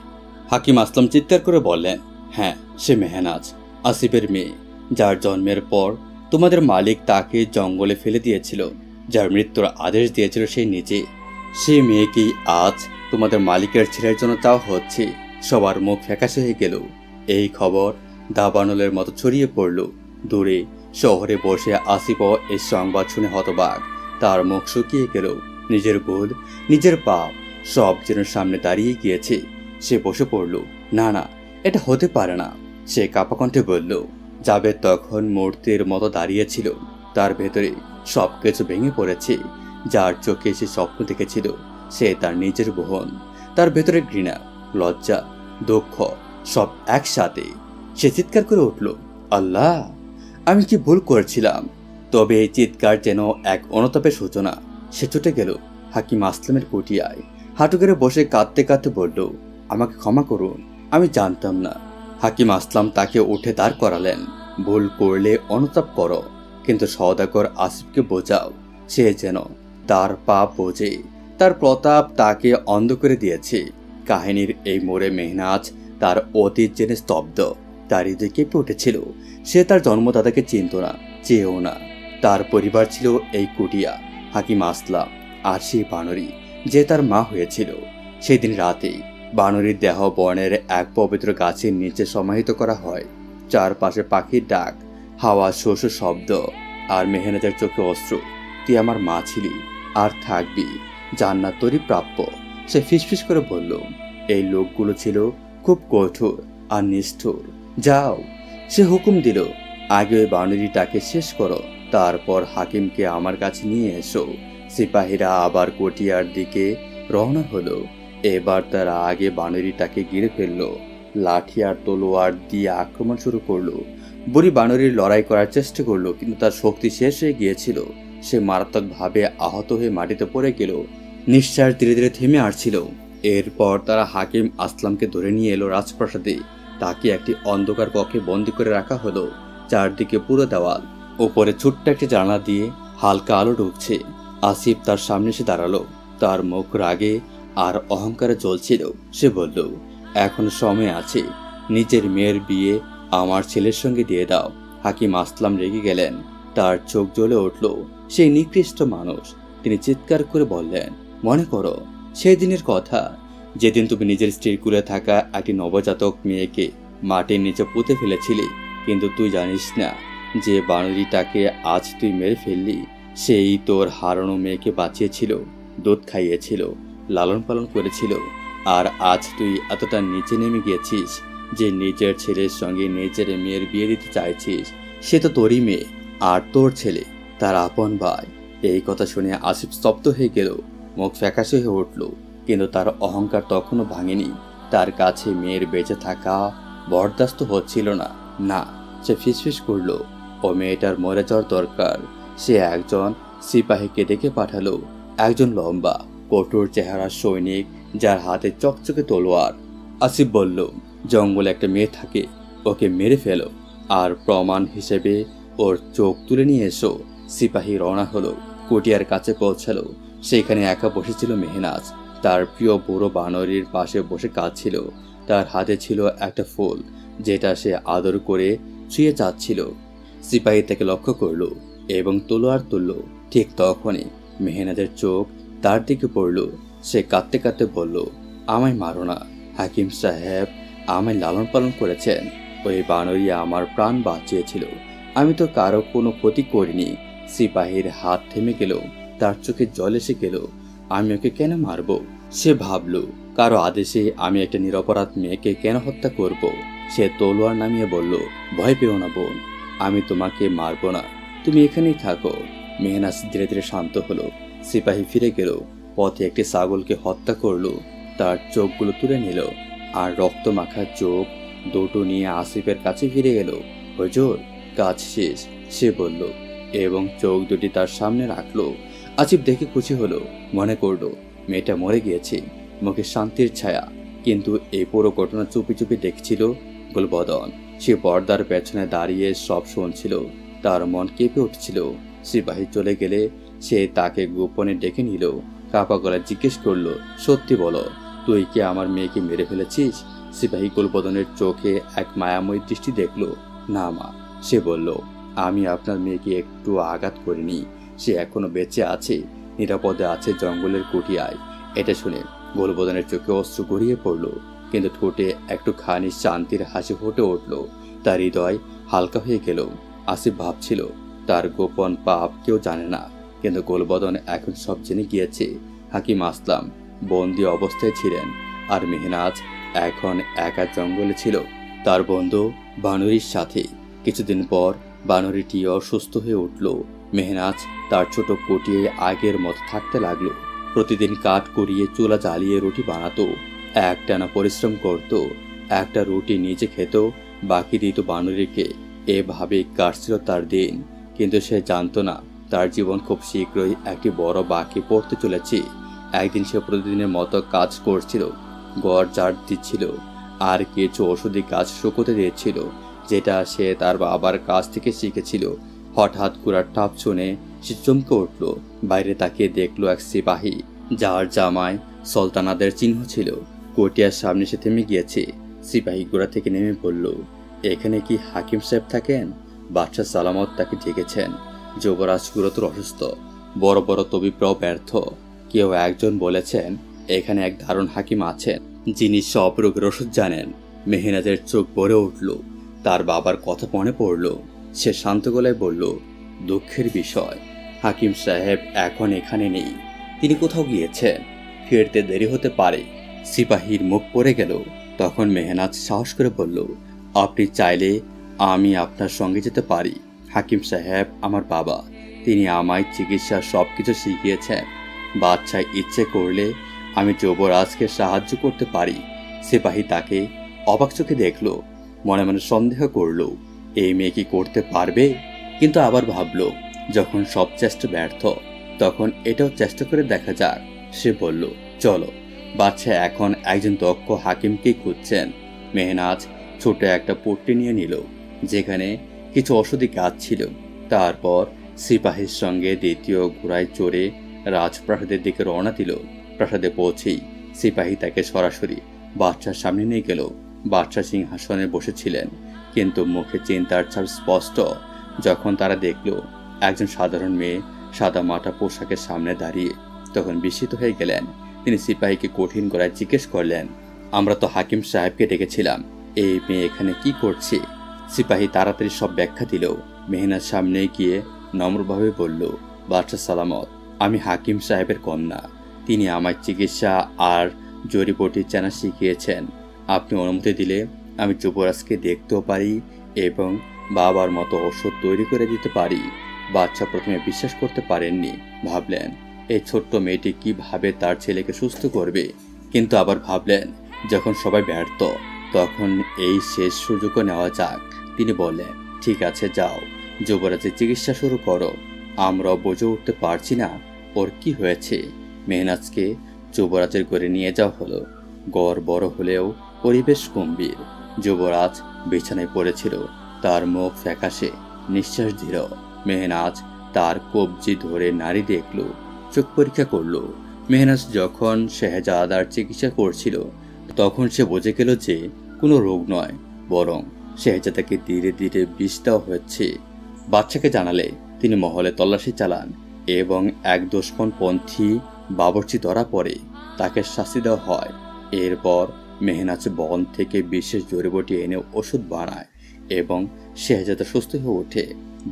হাকিম আসলাম চিৎকার করে বললেন, হ্যাঁ, সে মেহনাজ, আসিফের মেয়ে, যার জন্মের পর তোমাদের মালিক তাকে জঙ্গলে ফেলে দিয়েছিল, যার মৃত্যুর আদেশ দিয়েছিল সে নিজে। সে মেয়েকেই আজ তোমাদের মালিকের ছেলের জন্য চাওয়া হচ্ছে। সবার মুখ ফ্যাকাশে হয়ে গেল। এই খবর দাবানলের মতো ছড়িয়ে পড়ল। দূরে শহরে বসে আসিফও এই সংবাদ শুনে হতবাক। তার মুখ শুকিয়ে গেল। নিজের ভুল, নিজের পাপ সব যেন সামনে দাঁড়িয়ে গিয়েছে। সে বসে পড়ল। না না, এটা হতে পারে না। সে কাঁপা কণ্ঠে বলল, জাবেদ তখন মূর্তির মতো দাঁড়িয়েছিল। তার ভেতরে সবকিছু ভেঙে পড়েছে। যার চোখে সে স্বপ্ন দেখেছিল সে তার নিজের বোন। তার ভেতরে ঘৃণা, লজ্জা, দুঃখ সব একসাথে। সে চিৎকার করে উঠল, আল্লাহ, আমি কি ভুল করেছিলাম? তবে এই চিৎকার যেন এক অনুতাপের সূচনা। সে ছুটে গেল হাকিম আসলামের কুটিয়ায়। হাঁটু গেড়ে বসে কাঁদতে কাঁদতে বলল, আমাকে ক্ষমা করুন, আমি জানতাম না। হাকিম আসলাম তাকে উঠে দাঁড় করালেন। ভুল করলে অনুতাপ করো, কিন্তু সওদাগর আসিফকে বোঝাও, সে যেন তার পাপ বোঝে। তার প্রতাপ তাকে অন্ধ করে দিয়েছে। কাহিনীর এই মোড়ে মেহনাজ তার অতীত জেনে স্তব্ধ। তার হৃদয় কেঁপে উঠেছিল। সে তার জন্মদাতাকে চিনত না, চেয়েও না। তার পরিবার ছিল এই কুটিয়া, হাকিম আসলাম আর সেই বানরী যে তার মা হয়েছিল। সেদিন রাতে বানরীর দেহ বনের এক পবিত্র গাছের নিচে সমাহিত করা হয়। চারপাশে পাখির ডাক, হাওয়া শোষ শব্দ, আর মেহনাজের চোখে অশ্রু। তুই আমার মা ছিলি আর থাকবি, জান্নাত তোরই প্রাপ্য। সে ফিসফিস করে বলল, এই লোকগুলো ছিল খুব কঠোর আর নিষ্ঠুর। যাও। সে হুকুম দিল, আগে ওই বানরীটাকে শেষ করো, তারপর হাকিমকে আমার কাছে নিয়ে এসো। সিপাহীরা আবার কুটিয়ার দিকে রওনা হলো। এবার তারা আগে বানরীটাকে ঘিরে ফেললো। লাঠি আর তলোয়ার দিয়ে আক্রমণ শুরু করলো। বুড়ি বানরীর লড়াই করার চেষ্টা করলো, কিন্তু তার শক্তি শেষ হয়ে গিয়েছিল। সে মারাত্মকভাবে আহত হয়ে মাটিতে পড়ে গেল। নিঃশ্বাস ধীরে ধীরে থেমে আসছিল। এরপর তারা হাকিম আসলামকে ধরে নিয়ে এলো রাজপ্রাসাদে। তাকে একটি অন্ধকার কক্ষে বন্দি করে রাখা হলো। চারদিকে পুরো দেওয়াল, উপরে ছোট্ট একটি জানালা দিয়ে হালকা আলো ঢুকছে। আসিফ তার সামনে এসে দাঁড়ালো। তার মুখ রাগে আর অহংকারে জ্বলছিল। সে বলল, এখন সময় আছে, নিজের মেয়ের বিয়ে আমার ছেলের সঙ্গে দিয়ে দাও। হাকিম আসলাম রেগে গেলেন। তার চোখ জ্বলে উঠল। সেই নিকৃষ্ট মানুষ। তিনি চিৎকার করে বললেন, মনে করো সেই দিনের কথা, যেদিন তুমি নিজের স্ত্রীর কুলে থাকা একটি নবজাতক মেয়েকে মাটির নিচে পুঁতে ফেলেছিলি। কিন্তু তুই জানিস না যে বানরীটাকে আজ তুই মেরে ফেললি, সেই তোর হারানো মেয়েকে বাঁচিয়েছিল, দুধ খাইয়েছিল, লালন পালন করেছিল। আর আজ তুই এতটা নিচে নেমে গিয়েছিস যে নিজের ছেলের সঙ্গে নিজের মেয়ের বিয়ে দিতে চাইছিস। সে তো তোরই মেয়ে, আর তোর ছেলে তার আপন ভাই। এই কথা শুনে আসিফ স্তব্ধ হয়ে গেল, মুখ ফ্যাকাশে হয়ে উঠল। কিন্তু তার অহংকার তখনও ভাঙেনি। তার কাছে মেয়ের বেঁচে থাকা বরদাস্ত হচ্ছিল না। না, সে ফিসফিস করল, ও মেয়েটার মরে যাওয়ার দরকার। সে একজন সিপাহীকে ডেকে পাঠালো, একজন লম্বা কঠোর চেহারার সৈনিক যার হাতে চকচকে তলোয়ার। আসিফ বলল, জঙ্গলে একটা মেয়ে থাকে, ওকে মেরে ফেলো, আর প্রমাণ হিসেবে ওর চোখ তুলে নিয়ে এসো। সিপাহী রওনা হলো, কুটিয়ার কাছে পৌঁছালো। সেখানে একা বসেছিল মেহনাজ। তার প্রিয় বুড়ো বানরীর পাশে বসে কাঁদছিল। তার হাতে ছিল একটা ফুল, যেটা সে আদর করে ছুঁয়ে যাচ্ছিল। সিপাহী তাকে লক্ষ্য করল এবং তলোয়ার তুলল। ঠিক তখনই মেহনাজের চোখ তার দিকে পড়ল। সে কাঁদতে কাঁদতে বলল, আমায় মারো না, হাকিম সাহেব আমায় লালন পালন করেছেন। ওই বানরী আমার প্রাণ বাঁচিয়েছিল, আমি তো কারো কোনো ক্ষতি করিনি। সিপাহীর হাত থেমে গেল, তার চোখে জল এসে গেল। আমি ওকে কেন মারব? সে ভাবল, কারো আদেশে আমি একটা নিরপরাধ মেয়েকে কেন হত্যা করব? সে তলোয়ার নামিয়ে বলল, ভয় পেও না বোন, আমি তোমাকে মারব না, তুমি এখানেই থাকো। মেহনাজ ধীরে ধীরে শান্ত হলো। সিপাহী ফিরে গেল, পথে একটি ছাগলকে হত্যা করলো। তার চোখগুলো তুলে নিল, আর রক্ত মাখা চোখ দুটো নিয়ে আসিফের কাছে ফিরে গেল। হুজুর, কাজ শেষ, সে বলল, এবং চোখ দুটি তার সামনে রাখলো। আসিফ দেখে খুশি হলো, মনে করলো মেয়েটা মরে গিয়েছে, মুখে শান্তির ছায়া। কিন্তু এই পুরো ঘটনা চুপি চুপি দেখছিল গুলবদন। সে পর্দার পেছনে দাঁড়িয়ে সব শুনছিল। তার মন কেঁপে উঠছিল। সিপাহী চলে গেলে সে তাকে গোপনে ডেকে নিল। কাপা গলায় জিজ্ঞেস করলো, সত্যি বলো, তুই কি আমার মেয়েকে মেরে ফেলেছিস? সিপাহী গুলবদনের চোখে এক মায়াময় দৃষ্টি দেখলো। না মা, সে বলল, আমি আপনার মেয়েকে একটু আঘাত করিনি। সে এখনো বেঁচে আছে, নিরাপদে আছে জঙ্গলের কুটিয়ায়। এটা শুনে গুলবদনের চোখে অশ্রু গড়িয়ে পড়ল, কিন্তু ঠোঁটে একটু খানি শান্তির হাসি ফুটে উঠল। তার হৃদয় হালকা হয়ে গেল। আসিফ ভাবছিল, তার গোপন পাপ কেউ জানে না, কিন্তু গুলবদন এখন সব জেনে গিয়েছে। হাকিম আসলাম বন্দি অবস্থায় ছিলেন, আর মেহনাজ এখন একা জঙ্গলে ছিল তার বন্ধু বানরীর সাথে। কিছুদিন পর বানরীটি অসুস্থ হয়ে উঠল। মেহনাজ তার ছোট কুটিয়ে আগের মতো থাকতে লাগলো। প্রতিদিন কাঠ কুড়িয়ে চুলা জ্বালিয়ে রুটি বানাতো, একটানা পরিশ্রম করত। একটা রুটি নিজে খেত, বাকি দিত বানরীকে। এভাবে কাটছিল তার দিন। কিন্তু সে জানতো না, তার জীবন খুব শীঘ্রই একটি বড় বাঁকে পড়তে চলেছে। একদিন সে প্রতিদিনের মতো কাজ করছিল, গড় ঝাড় দিচ্ছিল, আর কিছু ওষুধি গাছ শুকোতে দিয়েছিল, যেটা সে তার বাবার কাছ থেকে শিখেছিল। হঠাৎ কুড়ার টাপ শুনে সে চমকে উঠল। বাইরে তাকিয়ে দেখলো এক সিপাহী, যার জামায় সুলতানাদের চিহ্ন ছিল। কোটিয়ার সামনে সে থেমে গিয়েছে। সিপাহী ঘোড়া থেকে নেমে বলল, এখানে কি হাকিম সাহেব থাকেন? বাদশাহ সালামত তাকে ডেকেছেন। যুবরাজ গুরুতর অসুস্থ, বড় বড় তবিবরাও ব্যর্থ। কেউ একজন বলেছেন এখানে এক দারুণ হাকিম আছেন, যিনি সব রোগের ওষুধ জানেন। মেহনাজের চোখ ভরে উঠল। তার বাবার কথা মনে পড়ল। সে শান্ত গলায় বলল, দুঃখের বিষয়, হাকিম সাহেব এখন এখানে নেই, তিনি কোথাও গিয়েছেন, ফিরতে দেরি হতে পারে। সিপাহীর মুখ পড়ে গেল। তখন মেহনাজ সাহস করে বলল, আপনি চাইলে আমি আপনার সঙ্গে যেতে পারি। হাকিম সাহেব আমার বাবা, তিনি আমায় চিকিৎসার সব কিছু শিখিয়েছেন। বাদশাহ ইচ্ছে করলে আমি যুবরাজকে সাহায্য করতে পারি। সিপাহী তাকে অবাক চোখে দেখল, মনে মনে সন্দেহ করল, এই মেয়ে কি করতে পারবে? কিন্তু আবার ভাবল, যখন সব চেষ্টা ব্যর্থ, তখন এটাও চেষ্টা করে দেখা যাক। সে বলল, চলো। বাদশাহ এখন একজন দক্ষ হাকিমকেই খুঁজছেন। মেহনাজ ছোট একটা পট্টি নিয়ে নিল, যেখানে কিছু ঔষধি গাছ ছিল। তারপর সিপাহীর সঙ্গে দ্বিতীয় ঘোড়ায় চড়ে রাজপ্রাসাদের দিকে রওনা দিল। প্রাসাদে পৌঁছেই সিপাহী তাকে সরাসরি বাদশার সামনে নিয়ে গেল। বাদশাহ সিংহাসনে বসেছিলেন, কিন্তু মুখে চিন্তার ছাপ স্পষ্ট। যখন তারা দেখল একজন সাধারণ মেয়ে সাদা মাটা পোশাকের সামনে দাঁড়িয়ে তখন বিস্মিত হয়ে গেলেন। তিনি সিপাহীকে কঠিন গলায় জিজ্ঞেস করলেন, আমরা তো হাকিম সাহেবকে ডেকেছিলাম, এই মেয়ে এখানে কি করছে? সিপাহী তাড়াতাড়ি সব ব্যাখ্যা দিল। মেহনাজ সামনে গিয়ে নম্রভাবে বলল, বাদশা সালামত, আমি হাকিম সাহেবের কন্যা। তিনি আমায় চিকিৎসা আর জড়িবটি চেনা শিখিয়েছেন। আপনি অনুমতি দিলে আমি যুবরাজকে দেখতেও পারি এবং বাবার মতো ওষুধ তৈরি করে দিতে পারি। বাদশা প্রথমে বিশ্বাস করতে পারেননি। ভাবলেন এই ছোট্ট মেয়েটি কিভাবে তার ছেলেকে সুস্থ করবে, কিন্তু আবার ভাবলেন যখন সবাই ব্যর্থ তখন এই শেষ সুযোগও নেওয়া যাক। তিনি বললেন, ঠিক আছে, যাও, যুবরাজের চিকিৎসা শুরু করো। আমরাও বুঝে উঠতে পারছি না ওর কি হয়েছে। মেহনাজকে যুবরাজের ঘরে নিয়ে যাওয়া হলো। গড় বড় হলেও পরিবেশ গম্ভীর। যুবরাজ বিছানায় পড়েছিল, তার মুখ ফ্যাকাশে, নিঃশ্বাস দৃঢ়। মেহনাজ তার কবজি ধরে নাড়ি দেখল, চোখ পরীক্ষা করল। মেহনাজ যখন শেহজাদার চিকিৎসা করছিল তখন সে বুঝে গেল যে কোনো রোগ নয়, বরং শেহজাদাকে ধীরে ধীরে বিষ দেওয়া হচ্ছে। বাদশাকে জানালে তিনি মহলে তল্লাশি চালান এবং এক দুশ্মনপন্থী বাবরচি ধরা পড়ে, তাকে শাস্তি দেওয়া হয়। এরপর মেহনাজ বন থেকে বিশেষ জড়িবটি এনে ওষুধ বানায় এবং শেহজাদা সুস্থ হয়ে ওঠে।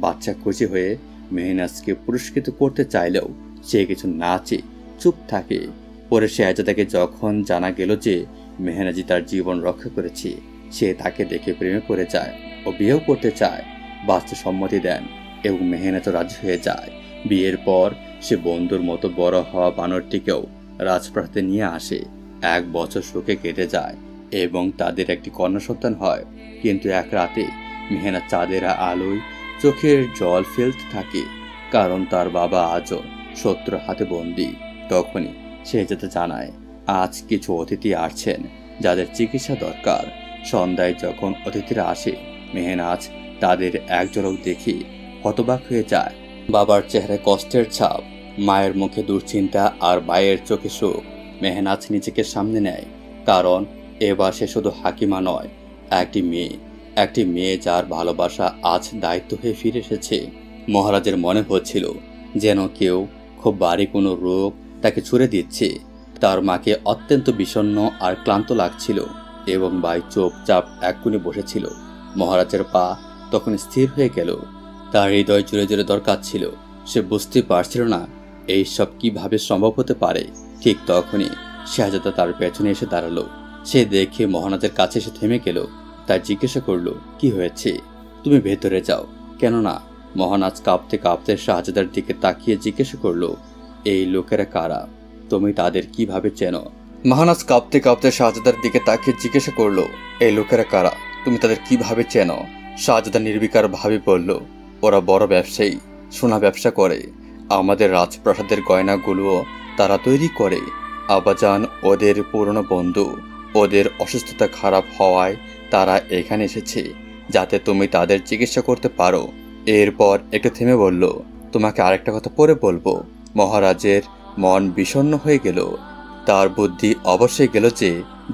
বাচ্চা খুশি হয়ে মেহনাজকে পুরস্কৃত করতে চাইলেও সে কিছু না চেয়ে চুপ থাকে। পরে শেহজাদাকে যখন জানা গেল যে মেহনাজি তার জীবন রক্ষা করেছে, সে তাকে দেখে প্রেমে পড়ে যায় ও বিয়েও করতে চায়। বাচ্চা সম্মতি দেন এবং মেহনাজও রাজি হয়ে যায়। বিয়ের পর সে বন্ধুর মতো বড় হওয়া বানরটিকেও রাজপ্রাসাদে নিয়ে আসে। 1 বছর সুখে কেটে যায় এবং তাদের একটি কন্যা সন্তান হয়। কিন্তু এক রাতে মেহনাজ চাঁদের আলোয় চোখের জল ফেলতে থাকে, কারণ তার বাবা আজও শত্রুর হাতে বন্দী। তখনই শেহজাদা জানায় আজ কিছু অতিথি আসছেন যাদের চিকিৎসা দরকার। সন্ধ্যায় যখন অতিথিরা আসে, মেহনাজ তাদের এক ঝলক দেখে হতবাক হয়ে যায়। বাবার চেহারায় কষ্টের ছাপ, মায়ের মুখে দুশ্চিন্তা আর ভাইয়ের চোখে সুখ। মেহনাজ নিজেকে সামনে নেয়, কারণ এবার সে শুধু হাকিমা নয়, একটি মেয়ে যার ভালোবাসা আজ দায়িত্ব হয়ে ফিরে এসেছে। মহারাজের মনে হচ্ছিল যেন কেউ খুব ভারী কোনো রোগ তাকে ছুঁড়ে দিচ্ছে। তার মাকে অত্যন্ত বিষণ্ণ আর ক্লান্ত লাগছিল এবং ভাই চুপচাপ এক কোণে বসেছিল। মহারাজের পা তখন স্থির হয়ে গেল, তার হৃদয় জোরে জোরে দরকার ছিল। সে বুঝতে পারছিল না এই সব কিভাবে সম্ভব হতে পারে। ঠিক তখনই শেহজাদা তার পেছনে এসে দাঁড়ালো। সে দেখে মহারাজের কাছে এসে থেমে গেল। তার জিজ্ঞাসা করলো, কি হয়েছে? তুমি ভেতরে যাও। কেননা? মহারাজ কাঁপতে কাঁপতে শাহজাদার দিকে তাকিয়ে জিজ্ঞাসা করলো, এই লোকেরা কারা? তুমি তাদের কিভাবে চেনো? মহারাজ কাঁপতে কাঁপতে শাহজাদার দিকে তাকিয়ে জিজ্ঞাসা করলো, এই লোকেরা কারা? তুমি তাদের কিভাবে চেনো? শাহজাদা নির্বিকার ভাবে বলল, ওরা বড় ব্যবসায়ী, সোনা ব্যবসা করে। আমাদের রাজপ্রাসাদের গয়নাগুলোও তারা তৈরি করে। আব্বাজান ওদের পুরনো বন্ধু। ওদের অসুস্থতা খারাপ হওয়ায় তারা এখানে এসেছে যাতে তুমি তাদের চিকিৎসা করতে পারো। এরপর একটু থেমে বলল, তোমাকে আরেকটা কথা পরে বলবো। মহারাজের মন বিষণ্ণ হয়ে গেল। তার বুদ্ধি অবশ্যই গেল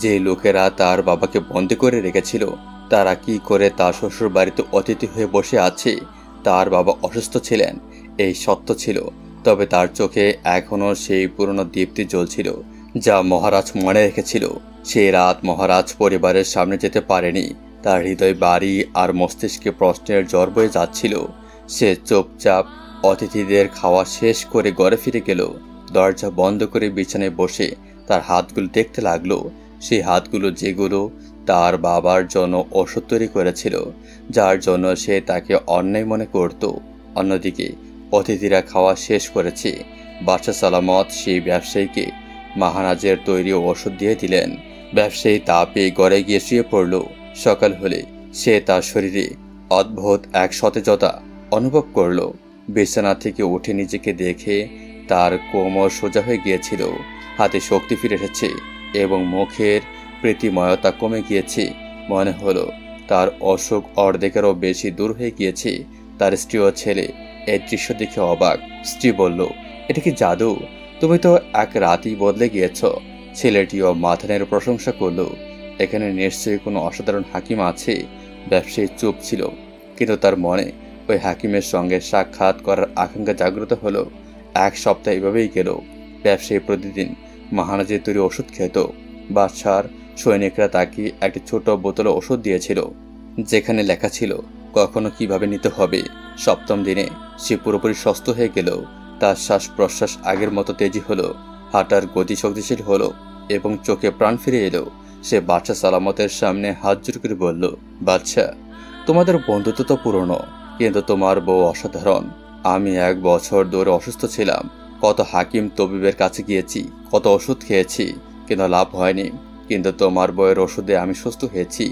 যে লোকেরা তার বাবাকে বন্দি করে রেখেছিল তারা কি করে তার শ্বশুর বাড়িতে অতিথি হয়ে বসে আছে। তার বাবা অসুস্থ ছিলেন, এই সত্য ছিল, তবে তার চোখে এখনও সেই পুরনো দীপ্তি জ্বলছিল যা মহারাজ মনে রেখেছিল। সেই রাত মহারাজ পরিবারের সামনে যেতে পারেনি। তার হৃদয় বাড়ি আর মস্তিষ্কে প্রশ্নের ঝড় বয়ে যাচ্ছিল। সে চুপচাপ অতিথিদের খাওয়া শেষ করে ঘরে ফিরে গেল। দরজা বন্ধ করে বিছানায় বসে তার হাতগুলো দেখতে লাগলো, সেই হাতগুলো যেগুলো তার বাবার জন্য ওষুধ তৈরি করেছিল, যার জন্য সে তাকে অন্যায় মনে করত। অন্যদিকে অতিথিরা খাওয়া শেষ করেছে। বাদশা সালামত সেই ব্যবসায়ীকে মহারাজের তৈরি ওষুধ দিয়ে দিলেন। ব্যবসায়ী তা পেয়ে ঘরে গিয়ে শুয়ে পড়ল। সকাল হলে সে তার শরীরে অদ্ভুত এক সতেজতা অনুভব করল। বিছানা থেকে উঠে নিজেকে দেখে তার কোমর সোজা হয়ে গিয়েছিল, হাতে শক্তি ফিরে এসেছে এবং মুখের প্রীতিময়তা কমে গিয়েছে। মনে হলো তার অসুখ অর্ধেকেরও বেশি দূর হয়ে গিয়েছে। তার স্ত্রী ও ছেলে এই দৃশ্য দেখে অবাক। স্ত্রী বলল, এটা কি জাদু? তুমি তো এক রাতেই বদলে গিয়েছ। ছেলেটিও মাথা নেড়ে প্রশংসা করল, এখানে নিশ্চয়ই কোনো অসাধারণ হাকিম আছে। ব্যবসায়ী চুপ ছিল, কিন্তু তার মনে ওই হাকিমের সঙ্গে সাক্ষাৎ করার আকাঙ্ক্ষা জাগ্রত হলো। 1 সপ্তাহ এভাবেই গেল। ব্যবসায়ী প্রতিদিন মহারাজের তৈরি ওষুধ খেত। বাদশার সৈনিকরা তাকে একটি ছোট বোতলে ওষুধ দিয়েছিল, যেখানে লেখা ছিল কখনো কিভাবে নিতে হবে। 7ম দিনে সে পুরোপুরি সুস্থ হয়ে গেল। তার শ্বাস প্রশ্বাস আগের মতো তেজি হলো, হাঁটার গতি শক্তিশীল হলো এবং চোখে প্রাণ ফিরে এলো। সে বাদশা সালামতের সামনে হাত জোড় করে বলল, বাদশা, তোমাদের বন্ধুত্ব তো পুরনো, কিন্তু তোমার বউ অসাধারণ। আমি 1 বছর ধরে অসুস্থ ছিলাম। কত হাকিম তবিবের কাছে গিয়েছি, কত ওষুধ খেয়েছি, কিন্তু লাভ হয়নি। কিন্তু তোমার বউয়ের ওষুধে আমি সুস্থ হয়েছি।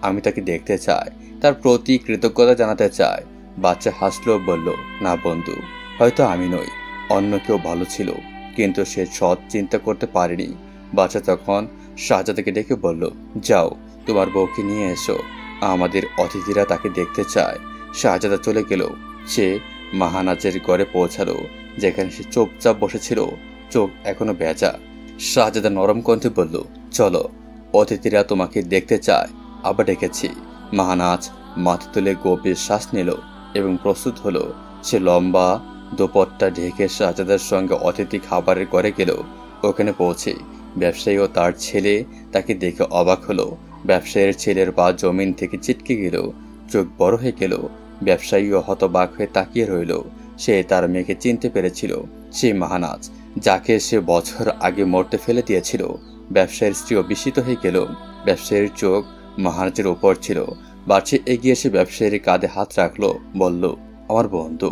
আমি তাকে দেখতে চাই, তার প্রতি কৃতজ্ঞতা জানাতে চাই। বাচ্চা হাসলো, বলল, না বন্ধু, হয়তো আমি নই, অন্য কেউ ভালো ছিল, কিন্তু সে সৎ চিন্তা করতে পারেনি। বাচ্চা তখন শাহজাদাকে ডেকে বলল, যাও, তোমার বউকে নিয়ে এসো, আমাদের অতিথিরা তাকে দেখতে চায়। শাহজাদা চলে গেল। সে মহানাজের ঘরে পৌঁছালো, যেখানে সে চুপচাপ বসেছিল, চোখ এখনো ভেজা। শাহজাদা নরম কণ্ঠে বলল, চলো, অতিথিরা তোমাকে দেখতে চায়, আবার ডেকেছি। মহানাজ মাথা তুলে গভীর শ্বাস নিল এবং প্রস্তুত হলো। সে লম্বা দোপট্টা ঢেকে শাহজাদার সঙ্গে অতিথি খাবারের ঘরে গেল। ওখানে পৌঁছে ব্যবসায়ী ও তার ছেলে তাকে দেখে অবাক হলো। ব্যবসায়ীর ছেলের পা জমিন থেকে ছিটকে গেল, চোখ বড় হয়ে গেল। ব্যবসায়ীও হতবাক হয়ে তাকিয়ে রইল। সে তার মেয়েকে চিনতে পেরেছিল, সেই মহানাজ, যাকে সে বছর আগে মরতে ফেলে দিয়েছিল। ব্যবসায়ীর স্ত্রীও বিস্মিত হয়ে গেল। ব্যবসায়ীর চোখ মহারাজের উপর ছিল। বাড়ছে এগিয়ে এসে ব্যবসায়ীর কাঁধে হাত রাখলো, বলল, আমার বন্ধু,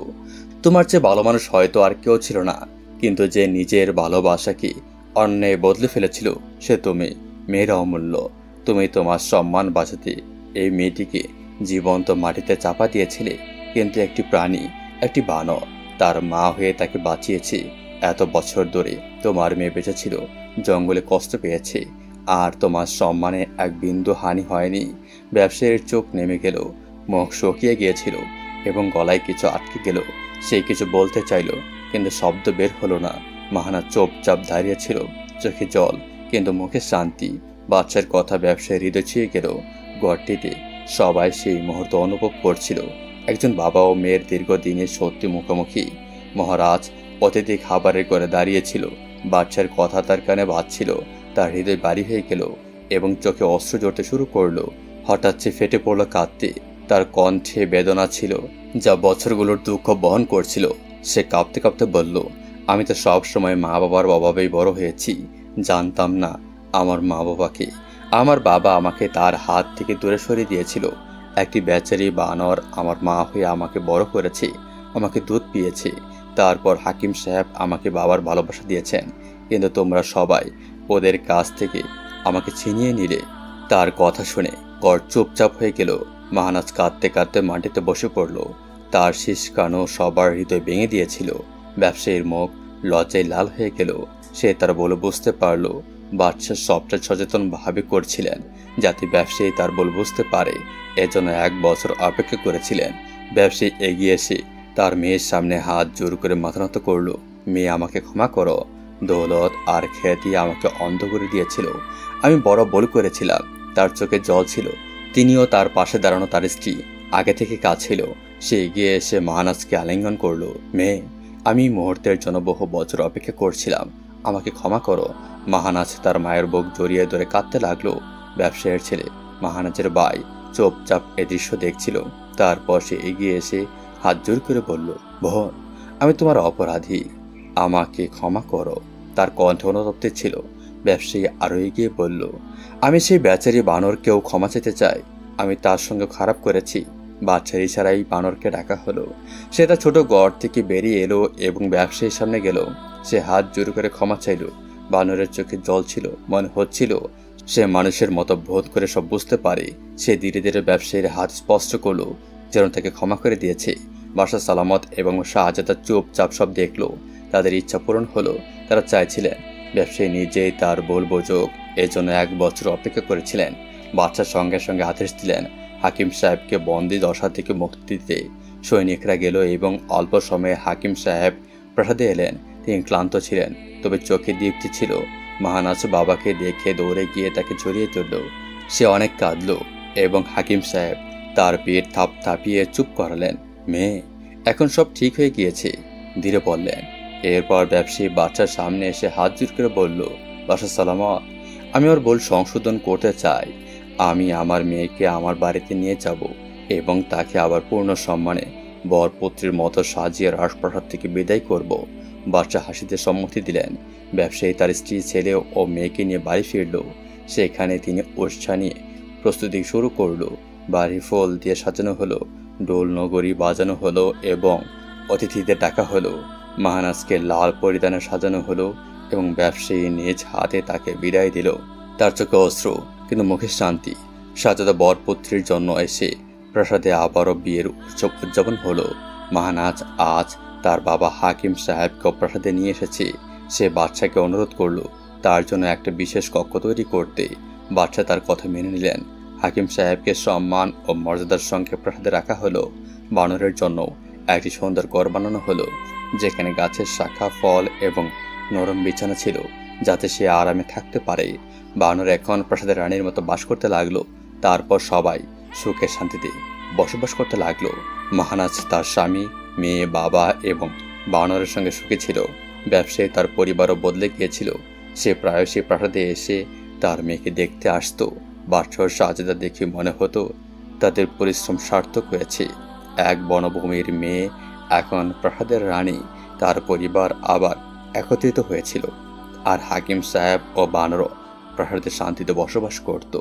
তোমার চেয়ে ভালো মানুষ হয়তো আর কেউ ছিল না, কিন্তু যে নিজের ভালোবাসাকে অন্যায় বদলে ফেলেছিল সে তুমি। মেয়েরা অমূল্য। তুমি তোমার সম্মান বাঁচাতে এই মেয়েটিকে জীবন্ত মাটিতে চাপা দিয়েছিলে, কিন্তু একটি প্রাণী, একটি বানর, তার মা হয়ে তাকে বাঁচিয়েছে। এত বছর ধরে তোমার মেয়ে বেঁচে ছিল, জঙ্গলে কষ্ট পেয়েছে, আর তোমার সম্মানে 1 বিন্দু হানি হয়নি। ব্যবসায়ীর চোখ নেমে গেল, মুখ শুকিয়ে গিয়েছিল এবং গলায় কিছু আটকে গেল। সে কিছু বলতে চাইল, কিন্তু শব্দ বের হলো না। মহানাজ চুপচাপ দাঁড়িয়েছিল, চোখে জল কিন্তু মুখে শান্তি। বাচ্চার কথা ব্যবসায়ীর হৃদয় ছুঁয়ে গেল। ঘরটিতে সবাই সেই মুহূর্ত অনুভব করছিল, একজন বাবা ও মেয়ের দীর্ঘদিনের সত্যি মুখোমুখি। মহারাজ অতিথি খাবারের ঘরে দাঁড়িয়েছিল। বাচ্চার কথা তার কানে বাজছিল। তার হৃদয় ভারী হয়ে গেল এবং চোখে অশ্রু ঝরতে শুরু করলো। হঠাৎ সে ফেটে পড়ল কাঁদতে। তার কণ্ঠে বেদনা ছিল, যা বছরগুলোর দুঃখ বহন করছিল। সে কাঁপতে কাঁপতে বলল, আমি তো সব সময় মা বাবার অভাবেই বড় হয়েছি। জানতাম না আমার মা বাবাকে। আমার বাবা আমাকে তার হাত থেকে দূরে সরিয়ে দিয়েছিল। একটি বেচারি বানর আমার মা হয়ে আমাকে বড় করেছে, আমাকে দুধ পিয়েছে। তারপর হাকিম সাহেব আমাকে বাবার ভালোবাসা দিয়েছেন, কিন্তু তোমরা সবাই ওদের কাছ থেকে আমাকে ছিনিয়ে নিলে। তার কথা শুনে ঘর চুপচাপ হয়ে গেল। মহানাজ কাঁদতে কাঁদতে মাটিতে বসে পড়ল। তার শিশকানো সবার হৃদয় ভেঙে দিয়েছিল। ব্যবসায়ীর মুখ লজ্জায় লাল হয়ে গেল। সে তার বলে বুঝতে পারল, বাদশা সবটা সচেতন ভাবে করছিলেন যাতে ব্যবসায়ী তার বল বুঝতে পারে। এজন্য 1 বছর অপেক্ষা করেছিলেন। ব্যবসায়ী এগিয়ে এসে তার মেয়ের সামনে হাত জোর করে মাথা নত করল। মেয়ে, আমাকে ক্ষমা করো। দৌলত আর খ্যাতি আমাকে অন্ধ করে দিয়েছিল। আমি বড় ভুল করেছিলাম। তার চোখে জল ছিল। তিনিও তার পাশে দাঁড়ানো তার স্ত্রী আগে থেকে কাজ ছিল। সে এগিয়ে এসে মহানাজকে আলিঙ্গন করল। মেয়ে, আমি মুহূর্তের জন্য বহু বছর অপেক্ষা করছিলাম, আমাকে ক্ষমা করো। মহানাজ তার মায়ের বুক জড়িয়ে ধরে কাঁদতে লাগলো। ব্যবসায়ীর ছেলে মহানাজের ভাই চুপচাপ এ দৃশ্য দেখছিল। তারপর সে এগিয়ে এসে হাত জোর করে বলল, বোন, আমি তোমার অপরাধী, আমাকে ক্ষমা করো। তার কণ্ঠ অনুতপ্ত ছিল। ব্যবসায়ী আরো এগিয়ে বলল, আমি সেই বেচারি বানরকেও ক্ষমা চেতে চাই। আমি তার সঙ্গে খারাপ করেছি। বাচ্চার ইশারায় বানরকে ডাকা হলো। সে তার ছোট ঘর থেকে বেরিয়ে এলো এবং ব্যবসায়ীর সামনে গেল। সে হাত জোর করে ক্ষমা চাইল। বানরের চোখে জল ছিল। মনে হচ্ছিল সে মানুষের মতো বোধ করে সব বুঝতে পারে। সে ধীরে ধীরে ব্যবসায়ীর হাত স্পষ্ট করলো, যেন তাকে ক্ষমা করে দিয়েছে। বাদশা সালামত এবং শাহজাদা চুপচাপ সব দেখলো। তাদের ইচ্ছা পূরণ হলো। তারা চাইছিলেন ব্যবসায়ী নিজেই তার ভুল বুঝুক। এজন্য 1 বছর অপেক্ষা করেছিলেন। বাদশার সঙ্গে সঙ্গে আদেশ দিলেন হাকিম সাহেবকে বন্দি দশা থেকে মুক্তি দিতে। সৈনিকরা গেল এবং অল্প সময়ে হাকিম সাহেব প্রাসাদে এলেন। তিনি ক্লান্ত ছিলেন, তবে চোখে দীপ্তি ছিল। মহানাজ বাবাকে দেখে দৌড়ে গিয়ে তাকে জড়িয়ে তুলল। সে অনেক কাঁদল এবং হাকিম সাহেব তার পিঠ থাপিয়ে চুপ করালেন। মেয়ে, এখন সব ঠিক হয়ে গিয়েছে, ধীরে বললেন। এরপর ব্যবসায়ী বাচ্চার সামনে এসে হাত জোড় করে বলল, বাসা সালামত, আমি ওর ভুল সংশোধন করতে চাই। আমি আমার মেয়েকে আমার বাড়িতে নিয়ে যাব এবং তাকে আবার পূর্ণ সম্মানে বরপুত্রীর মতো সাজিয়ে রাজপ্রাসাদ থেকে বিদায় করব। বাচ্চা হাসিতে সম্মতি দিলেন। ব্যবসায়ী তার স্ত্রী, ছেলে ও মেয়েকে নিয়ে বাড়ি ফিরল। সেখানে তিনি ওষ্ঠা নিয়ে প্রস্তুতি শুরু করল। বাড়ি ফুল দিয়ে সাজানো হলো, ডোল নগরী বাজানো হলো এবং অতিথিদের ডাকা হলো। মাহানাজকে লাল পরিধানে সাজানো হলো এবং ব্যবসায়ী নিজ হাতে তাকে বিদায় দিল। তার চোখে অশ্রু, কিন্তু মুখে শান্তি। সাজাদা বরপুত্রীর জন্য এসে প্রাসাদে আবারও বিয়ের উৎসব উদযাপন হলো। মাহানাজ আজ তার বাবা হাকিম সাহেবকে প্রাসাদে নিয়ে এসেছে। সে বাচ্চাকে অনুরোধ করলো তার জন্য একটা বিশেষ কক্ষ তৈরি করতে। বাচ্চা তার কথা মেনে নিলেন। হাকিম সাহেবকে সম্মান ও মর্যাদার সঙ্গে প্রাসাদে রাখা হলো। বানরের জন্য একটি সুন্দর ঘর বানানো হলো, যেখানে গাছের শাখা, ফল এবং নরম বিছানা ছিল, যাতে সে আরামে থাকতে পারে। বানর এখন প্রাসাদের রানীর মতো বাস করতে লাগলো। তারপর সবাই সুখে শান্তিতে বসবাস করতে লাগলো। মাহানাজ তার স্বামী, মেয়ে, বাবা এবং বানরের সঙ্গে সুখী ছিল। ব্যবসায়ী তার পরিবারও বদলে গিয়েছিল। সে প্রায়শই প্রাসাদে এসে তার মেয়েকে দেখতে আসতো। বাচ্চা সাজেদা দেখে মনে হতো তাদের পরিশ্রম সার্থক হয়েছে। এক বনভূমির মেয়ে এখন প্রাসাদের রানী। তার পরিবার আবার একত্রিত হয়েছিল, আর হাকিম সাহেব ও বানরও প্রাসাদে শান্তিতে বসবাস করত।